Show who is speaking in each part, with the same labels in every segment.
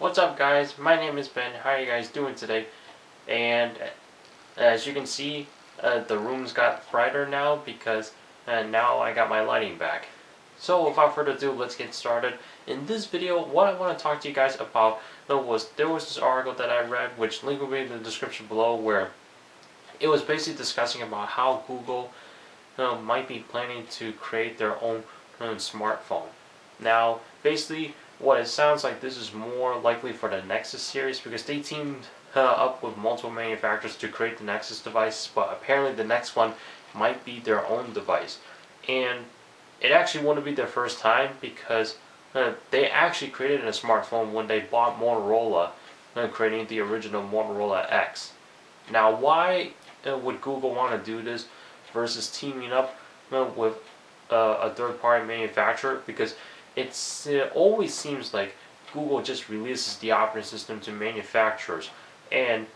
Speaker 1: What's up, guys? My name is Ben. How are you guys doing today? And as you can see, the room's got brighter now because now I got my lighting back. So without further ado, let's get started. In this video, what I want to talk to you guys about was there was this article that I read, which link will be in the description below, where it was basically discussing about how Google might be planning to create their own smartphone. Now, basically, what it sounds like this is more likely for the Nexus series because they teamed up with multiple manufacturers to create the Nexus device, but apparently the next one might be their own device. And it actually wouldn't be their first time because they actually created a smartphone when they bought Motorola, creating the original Motorola X. Now, why would Google want to do this versus teaming up with a third-party manufacturer? Because it always seems like Google just releases the operating system to manufacturers,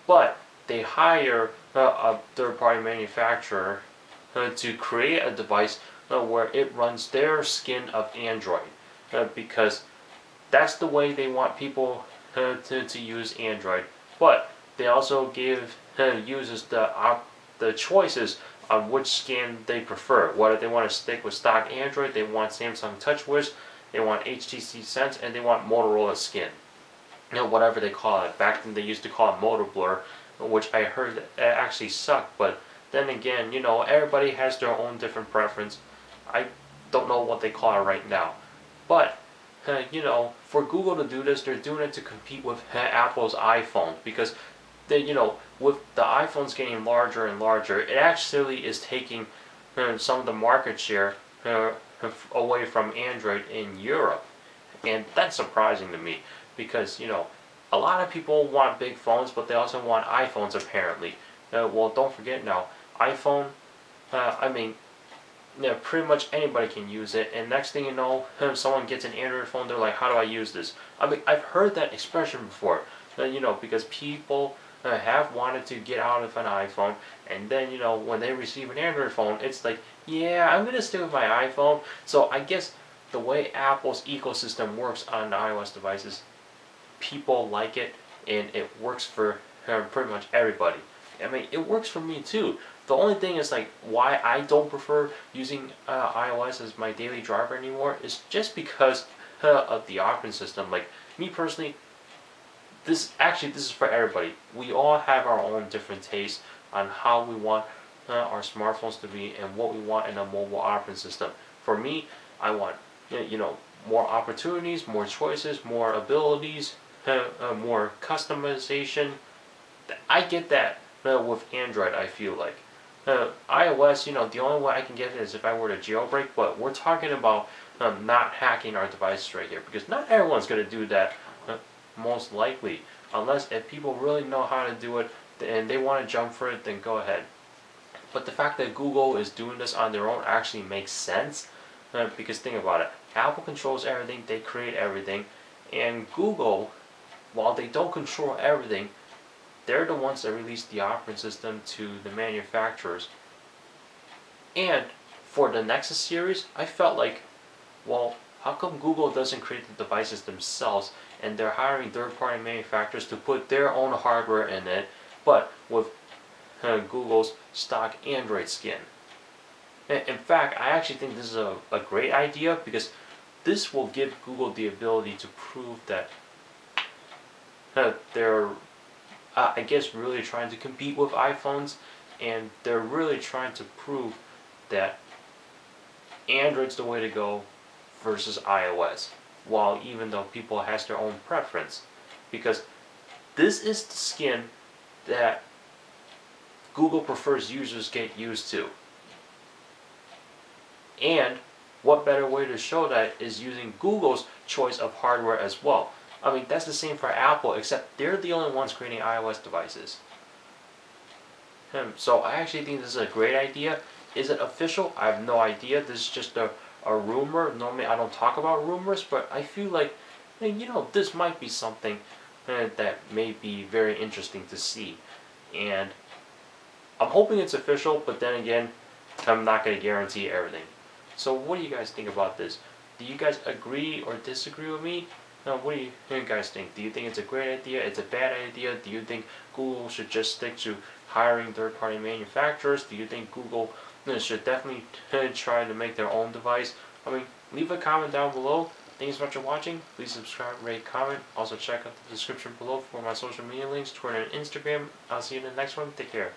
Speaker 1: but they hire a third-party manufacturer to create a device where it runs their skin of Android, because that's the way they want people to use Android. But they also give users the choices on which skin they prefer. Whether they want to stick with stock Android, they want Samsung TouchWiz, they want HTC Sense, and they want Motorola skin. Whatever they call it. Back then they used to call it Motor Blur, which I heard actually sucked. But then again, everybody has their own different preference. I don't know what they call it right now. But for Google to do this, they're doing it to compete with Apple's iPhone, because with the iPhones getting larger and larger, it actually is taking some of the market share away from Android in Europe. And that's surprising to me because, a lot of people want big phones, but they also want iPhones apparently. Well, don't forget now, iPhone, pretty much anybody can use it, and next thing you know, someone gets an Android phone, they're like, how do I use this? I've heard that expression before, because people have wanted to get out of an iPhone, and then when they receive an Android phone, it's like, yeah, I'm gonna stick with my iPhone. So I guess the way Apple's ecosystem works on iOS devices, people like it, and it works for pretty much everybody. It works for me too. The only thing is like why I don't prefer using iOS as my daily driver anymore is just because of the operating system. Like me personally, this is for everybody. We all have our own different tastes on how we want our smartphones to be and what we want in a mobile operating system. For me, I want more opportunities, more choices, more abilities, more customization. I get that with Android. I feel like iOS, the only way I can get it is if I were to jailbreak. But we're talking about not hacking our devices right here, because not everyone's going to do that. Most likely, unless if people really know how to do it and they want to jump for it, then go ahead. But the fact that Google is doing this on their own actually makes sense, because think about it. Apple controls everything, they create everything, and Google, while they don't control everything, they're the ones that release the operating system to the manufacturers. And for the Nexus series, I felt like, well, how come Google doesn't create the devices themselves and they're hiring third-party manufacturers to put their own hardware in it, but with Google's stock Android skin? In fact, I actually think this is a great idea, because this will give Google the ability to prove that they're, I guess, really trying to compete with iPhones, and they're really trying to prove that Android's the way to go versus iOS, while even though people has their own preference, because this is the skin that Google prefers users get used to. And what better way to show that is using Google's choice of hardware as well. That's the same for Apple, except they're the only ones creating iOS devices. So I actually think this is a great idea. Is it official? I have no idea. This is just a rumor. Normally I don't talk about rumors, but I feel like, this might be something that may be very interesting to see. And I'm hoping it's official, but then again, I'm not going to guarantee everything. So what do you guys think about this? Do you guys agree or disagree with me? what do you guys think? Do you think it's a great idea? It's a bad idea? Do you think Google should just stick to hiring third-party manufacturers? Do you think Google should definitely try to make their own device? I mean, leave a comment down below. Thanks so much for watching. Please subscribe, rate, comment. Also check out the description below for my social media links, Twitter and Instagram. I'll see you in the next one. Take care.